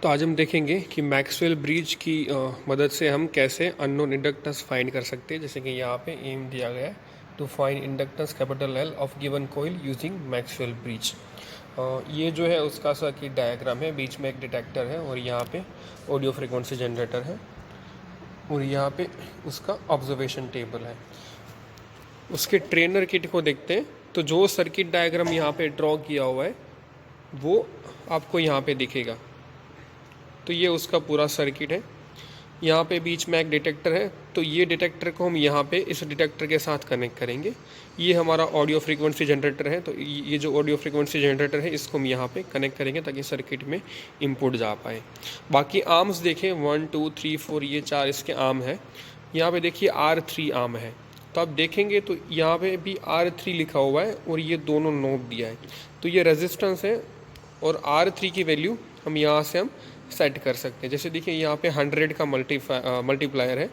तो आज हम देखेंगे कि मैक्सवेल ब्रिज की मदद से हम कैसे अननोन इंडक्टेंस फाइंड कर सकते हैं। जैसे कि यहाँ पे एम दिया गया है to find inductance capital L of given coil using Maxwell bridge. ये जो है उसका सर्किट डायग्राम है, बीच में एक डिटेक्टर है और यहाँ पे ऑडियो फ्रिक्वेंसी जनरेटर है और यहाँ पे उसका ऑब्जर्वेशन टेबल है। उसके ट्रेनर किट को देखते हैं तो जो सर्किट डायग्राम यहाँ पे ड्रॉ किया हुआ है वो आपको यहाँ पे दिखेगा। तो ये उसका पूरा सर्किट है। यहाँ पे बीच में एक डिटेक्टर है, तो ये डिटेक्टर को हम यहाँ पे इस डिटेक्टर के साथ कनेक्ट करेंगे। ये हमारा ऑडियो फ्रीक्वेंसी जनरेटर है, तो ये जो ऑडियो फ्रीक्वेंसी जनरेटर है इसको हम यहाँ पे कनेक्ट करेंगे ताकि सर्किट में इनपुट जा पाए। बाकी आर्म्स देखें 1 2 3 4 ये 4 इसके आर्म है। यहाँ पे देखिए R3 आर्म है, तो आप देखेंगे तो यहाँ पे भी R3 लिखा हुआ है और ये दोनों नोब दिया है। तो ये रेजिस्टेंस है और R3 की वैल्यू हम यहाँ से हम सेट कर सकते हैं। जैसे देखिए यहाँ पे 100 का मल्टीप्लायर है,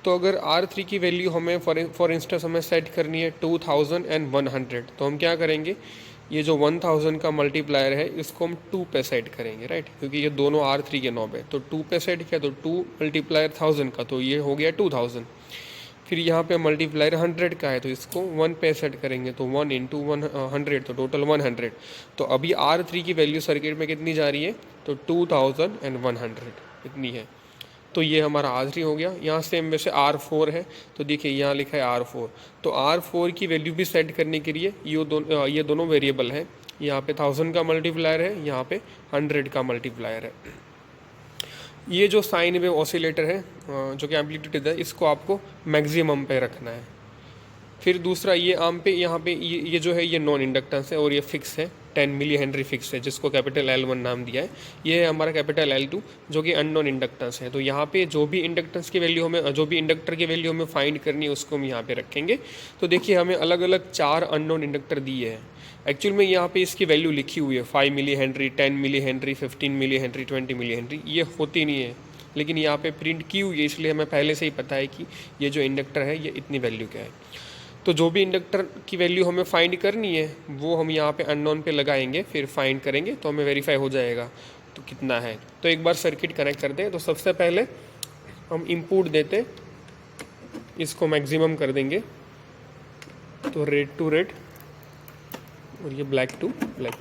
तो अगर R3 की वैल्यू हमें फॉर इंस्टेंस हमें सेट करनी है 2100, तो हम क्या करेंगे, ये जो 1000 का मल्टीप्लायर है इसको हम 2 पे सेट करेंगे, राइट, क्योंकि ये दोनों R3 के नॉब है। तो 2 पे सेट किया तो 2 मल्टीप्लायर 1000 का, तो ये हो गया 2000। फिर यहाँ पे मल्टीप्लायर 100 का है तो इसको 1 पे सेट करेंगे, तो 1 इंटू 100 तो टोटल 100। तो अभी R3 की वैल्यू सर्किट में कितनी जा रही है, तो 2100 इतनी है। तो ये हमारा R3 हो गया। यहाँ सेम वैसे R4 है, तो देखिए यहाँ लिखा है R4। तो R4 की वैल्यू भी सेट करने के लिए ये दोनों वेरिएबल हैं। यहाँ पे 1000 का मल्टीप्लायर है, यहाँ पे 100 का मल्टीप्लायर है। ये जो साइन वेव ऑसिलेटर है जो कि एम्पलीट्यूड है, इसको आपको मैक्सिमम पे रखना है। फिर दूसरा ये आम पे यहाँ पे ये जो है ये नॉन इंडक्टेंस है और ये फिक्स है, 10 मिली हेनरी फिक्स है, जिसको कैपिटल L1 नाम दिया है। ये है हमारा कैपिटल L2 जो कि अननोन इंडक्टेंस है। तो यहाँ पे जो भी इंडक्टेंस की वैल्यू हमें, जो भी इंडक्टर की वैल्यू हमें फाइंड करनी है उसको हम यहाँ पे रखेंगे। तो देखिए हमें अलग अलग 4 अननोन इंडक्टर दिए हैं। एक्चुअल में यहाँ पे इसकी वैल्यू लिखी हुई है 5 millihenry, 10 millihenry, 15 millihenry, 20 millihenry. ये होती नहीं है, लेकिन यहाँ पे प्रिंट की हुई है, इसलिए हमें पहले से ही पता है कि ये जो इंडक्टर है ये इतनी वैल्यू क्या है। तो जो भी इंडक्टर की वैल्यू हमें फाइंड करनी है वो हम यहाँ पे अननोन पे लगाएंगे, फिर फाइंड करेंगे तो हमें वेरीफाई हो जाएगा तो कितना है। तो एक बार सर्किट कनेक्ट करते हैं। तो सबसे पहले हम इनपुट देते, इसको मैक्सिमम कर देंगे, तो रेड टू रेड और ये ब्लैक टू ब्लैक।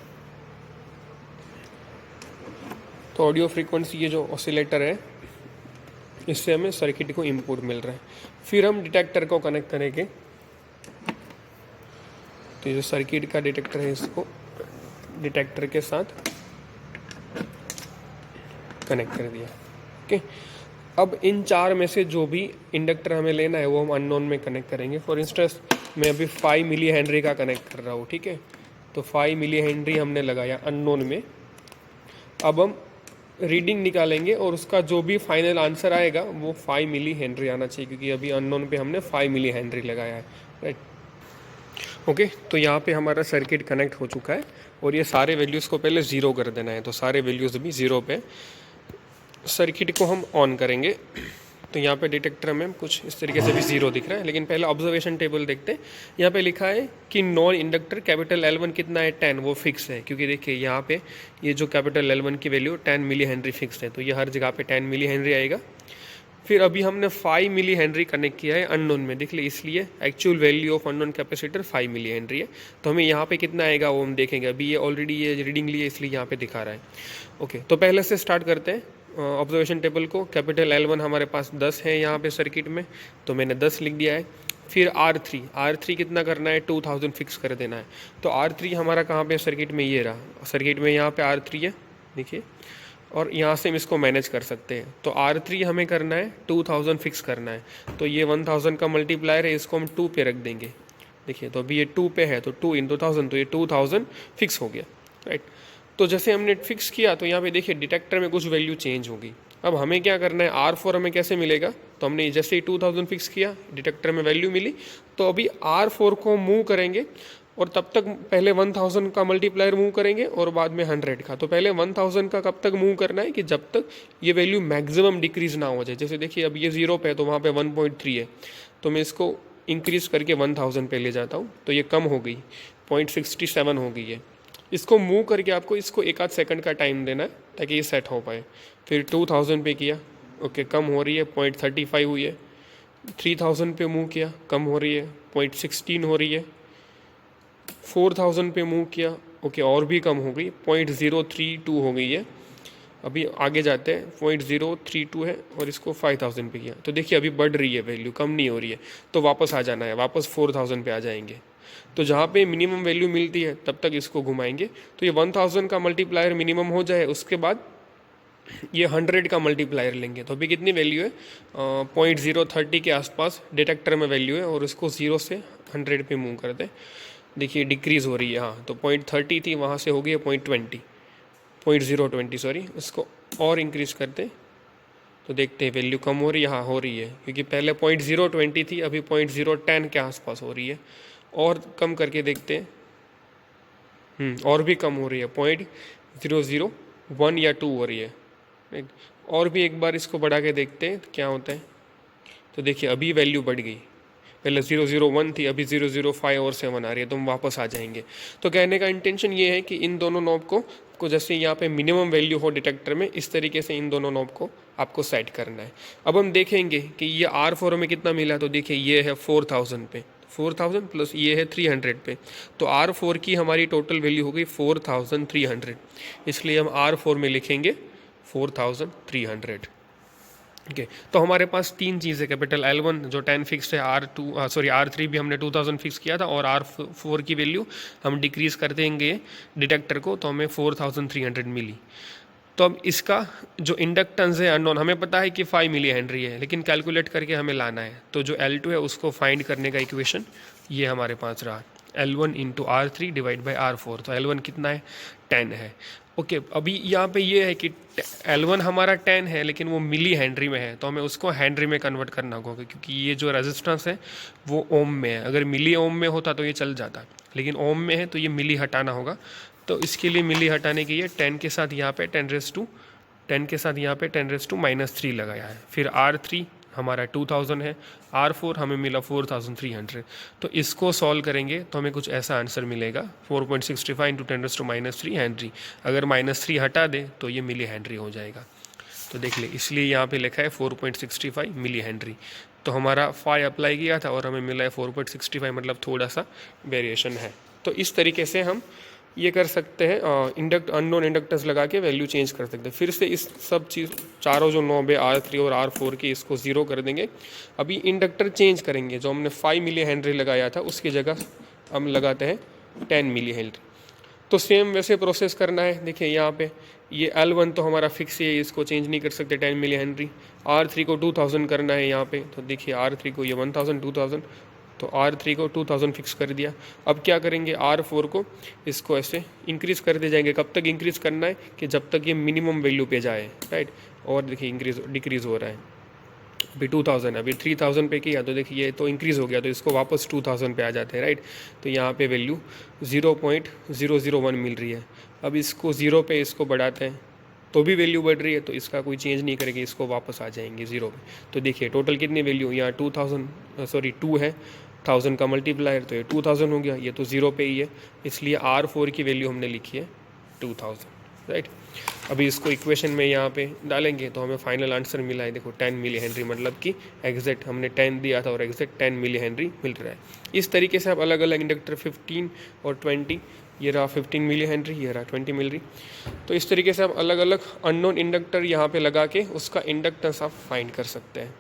तो ऑडियो फ्रीक्वेंसी ये जो ऑसिलेटर है इससे हमें सर्किट को इनपुट मिल रहा है। फिर हम डिटेक्टर को कनेक्ट करेंगे। तो ये जो सर्किट का डिटेक्टर है इसको डिटेक्टर के साथ कनेक्ट कर दिया। ओके, अब इन 4 में से जो भी इंडक्टर हमें लेना है वो हम अननोन में कनेक्ट करेंगे। फॉर इंस्टेंस मैं अभी 5 मिली हेनरी का कनेक्ट कर रहा हूँ, ठीक है। तो 5 मिली हेनरी हमने लगाया अननोन में। अब हम रीडिंग निकालेंगे और उसका जो भी फाइनल आंसर आएगा वो 5 मिली हेनरी आना चाहिए, क्योंकि अभी अननोन पे हमने 5 मिली हेनरी लगाया है, राइट। ओके, तो यहाँ पे हमारा सर्किट कनेक्ट हो चुका है और ये सारे वैल्यूज़ को पहले ज़ीरो कर देना है। तो सारे वैल्यूज़ अभी ज़ीरो पे, सर्किट को हम ऑन करेंगे। तो यहाँ पे डिटेक्टर में कुछ इस तरीके से भी ज़ीरो दिख रहा है, लेकिन पहले ऑब्जर्वेशन टेबल देखते हैं। यहाँ पे लिखा है कि नॉन इंडक्टर कैपिटल L1 कितना है, 10, वो फिक्स है, क्योंकि देखिए यहाँ पे ये जो कैपिटल L1 की वैल्यू 10 मिली हेनरी फिक्स है, तो ये हर जगह पे 10 मिली हेनरी आएगा। फिर अभी हमने 5 मिली हेनरी कनेक्ट किया है अननोन में, देख ली, इसलिए actual value of unknown capacitor 5 millihenry है। तो हमें यहाँ पे कितना आएगा वो हम देखेंगे। अभी ये ऑलरेडी ये रीडिंग ली है इसलिए यहाँ पे दिखा रहा है। ओके, तो पहले से स्टार्ट करते हैं ऑब्जर्वेशन टेबल को। कैपिटल L1 हमारे पास 10 है यहाँ पे सर्किट में, तो मैंने 10 लिख दिया है। फिर R3 कितना करना है, 2000 फिक्स कर देना है। तो R3 हमारा कहाँ पे सर्किट में, ये रहा सर्किट में, यहाँ पे R3 है, देखिए, और यहाँ से हम इसको मैनेज कर सकते हैं। तो R3 हमें करना है 2000 फिक्स करना है। तो ये 1000 का मल्टीप्लायर है, इसको हम 2 पे रख देंगे। देखिए, तो अभी ये 2 पे है, तो 2 इंटू 1000, तो ये 2000 फिक्स हो गया, राइट। तो जैसे हमने फिक्स किया तो यहाँ पे देखिए डिटेक्टर में कुछ वैल्यू चेंज होगी। अब हमें क्या करना है, R4 हमें कैसे मिलेगा, तो हमने जैसे ही 2000 फिक्स किया डिटेक्टर में वैल्यू मिली, तो अभी R4 को मूव करेंगे और तब तक पहले 1000 का मल्टीप्लायर मूव करेंगे और बाद में 100 का। तो पहले 1000 का कब तक मूव करना है कि जब तक ये वैल्यू मैक्सिमम डिक्रीज ना हो जाए। जैसे देखिए अब ये 0 पे है तो वहाँ पे 1.3 है, तो मैं इसको इंक्रीज करके 1000 पे ले जाता हूँ, तो ये कम हो गई, 0.67 हो गई है। इसको मूव करके आपको इसको एक आध सेकंड का टाइम देना है ताकि ये सेट हो पाए। फिर 2000 पे किया, ओके कम हो रही है, 0.35 हुई है। 3000 पे मूव किया, कम हो रही है, 0.16 हो रही है। 4000 पे मूव किया, ओके और भी कम हो गई, 0.032 हो गई है। अभी आगे जाते हैं, 0.032 है और इसको 5000 पे किया तो देखिए अभी बढ़ रही है वैल्यू, कम नहीं हो रही है। तो वापस आ जाना है, वापस 4000 पे आ जाएंगे। तो जहाँ पे मिनिमम वैल्यू मिलती है तब तक इसको घुमाएंगे। तो ये 1000 का मल्टीप्लायर मिनिमम हो जाए, उसके बाद ये 100 का मल्टीप्लायर लेंगे। तो अभी कितनी वैल्यू है, 0.030 के आसपास डिटेक्टर में वैल्यू है और उसको 0 से 100 पे मूव कर दें। देखिए डिक्रीज़ हो रही है, हाँ तो 0.30 थी वहाँ से हो गई है 0.20 सॉरी, उसको और इंक्रीज़ करते तो देखते हैं वैल्यू कम हो रही है, हाँ हो रही है, क्योंकि पहले 0.020 थी, अभी 0.010 के आसपास हो रही है। और कम करके देखते हैं, और भी कम हो रही है, 0.001 या 2 हो रही है, राइट। और भी एक बार इसको बढ़ा के देखते हैं क्या होता है। तो देखिए अभी वैल्यू बढ़ गई, पहले 001 थी, अभी 005 और 7 आ रही है, तो हम वापस आ जाएंगे। तो कहने का इंटेंशन ये है कि इन दोनों नॉब को जैसे यहाँ पे मिनिमम वैल्यू हो डिटेक्टर में, इस तरीके से इन दोनों नॉब को आपको सेट करना है। अब हम देखेंगे कि ये R4 में कितना मिला। तो देखिए ये है 4000 पे, 4000 प्लस ये है 300 पे, तो R4 की हमारी टोटल वैल्यू हो गई 4300। इसलिए हम R4 में लिखेंगे 4300। ओके तो हमारे पास तीन चीज़ें, कैपिटल L1 जो 10 फिक्स है, R3 भी हमने 2000 फिक्स किया था, और R4 की वैल्यू हम डिक्रीज़ कर देंगे डिटेक्टर को, तो हमें 4300 मिली। तो अब इसका जो इंडक्टेंस है अननोन, हमें पता है कि 5 मिली हेनरी है, लेकिन कैलकुलेट करके हमें लाना है। तो जो L2 है उसको फाइंड करने का इक्वेशन ये हमारे पास रहा, L1 into R3 divide by R4। तो L1 कितना है, 10 है। ओके अभी यहाँ पे ये है कि L1 हमारा 10 है, लेकिन वो मिली हेनरी में है, तो हमें उसको हेनरी में कन्वर्ट करना होगा, क्योंकि ये जो रेजिस्टेंस है वो ओम में है। अगर मिली ओम में होता तो ये चल जाता, लेकिन ओम में है तो ये मिली हटाना होगा। तो इसके लिए मिली हटाने के लिए 10 के साथ यहाँ पे 10 के साथ यहाँ पे 10⁻³ लगाया है। फिर R3 हमारा 2000 है, R4 हमें मिला 4300। तो इसको सॉल्व करेंगे तो हमें कुछ ऐसा आंसर मिलेगा, 4.65 इंटू 10⁻³ हेनरी। अगर -3 हटा दे तो ये मिली हेनरी हो जाएगा। तो देख ले, इसलिए यहाँ पे लिखा है 4.65 मिली हेनरी। तो हमारा फाई अप्लाई किया था और हमें मिला है 4.65, मतलब थोड़ा सा वेरिएशन है। तो इस तरीके से हम ये कर सकते हैं, अननोन इंडक्टर्स लगा के वैल्यू चेंज कर सकते हैं। फिर से इस सब चीज़ चारों जो नॉब है R3 और R4 की, इसको 0 कर देंगे। अभी इंडक्टर चेंज करेंगे, जो हमने 5 मिली हेनरी लगाया था उसकी जगह हम लगाते हैं 10 मिली हेनरी। तो सेम वैसे प्रोसेस करना है। देखिए यहाँ पे ये L1 तो हमारा फिक्स है, इसको चेंज नहीं कर सकते, 10 मिली हेनरी। R3 को 2000 करना है यहाँ पे, तो देखिए R3 को ये 1000 2000, तो R3 को 2000 फिक्स कर दिया। अब क्या करेंगे, R4 को इसको ऐसे इंक्रीज़ करते जाएंगे। कब तक इंक्रीज़ करना है, कि जब तक ये मिनिमम वैल्यू पे जाए, राइट। और देखिए डिक्रीज़ हो रहा है, अभी 2000, अभी 3000 पे किया तो देखिए ये तो इंक्रीज़ हो गया, तो इसको वापस 2000 पे आ जाते हैं, राइट। तो यहाँ पे वैल्यू 0.001 मिल रही है। अब इसको 0 पे इसको बढ़ाते हैं तो भी वैल्यू बढ़ रही है, तो इसका कोई चेंज नहीं करेंगे, इसको वापस आ जाएंगे 0 पे। तो देखिए टोटल कितनी वैल्यू, यहाँ 2 है, 1000 का मल्टीप्लायर, तो ये 2000 हो गया, ये तो 0 पे ही है, इसलिए R4 की वैल्यू हमने लिखी है 2000, राइट। अभी इसको इक्वेशन में यहाँ पे डालेंगे तो हमें फाइनल आंसर मिला है, देखो 10 मिली हेनरी, मतलब कि एग्जैक्ट हमने 10 दिया था और एग्जैक्ट 10 मिली हेनरी मिल रहा है। इस तरीके से आप अलग अलग इंडक्टर 15 और 20, ये रहा 15 मिली हेनरी, ये रहा 20 मिली। तो इस तरीके से आप अलग अलग अननोन इंडक्टर यहाँ पे लगा के उसका इंडक्टेंस आप फाइंड कर सकते हैं।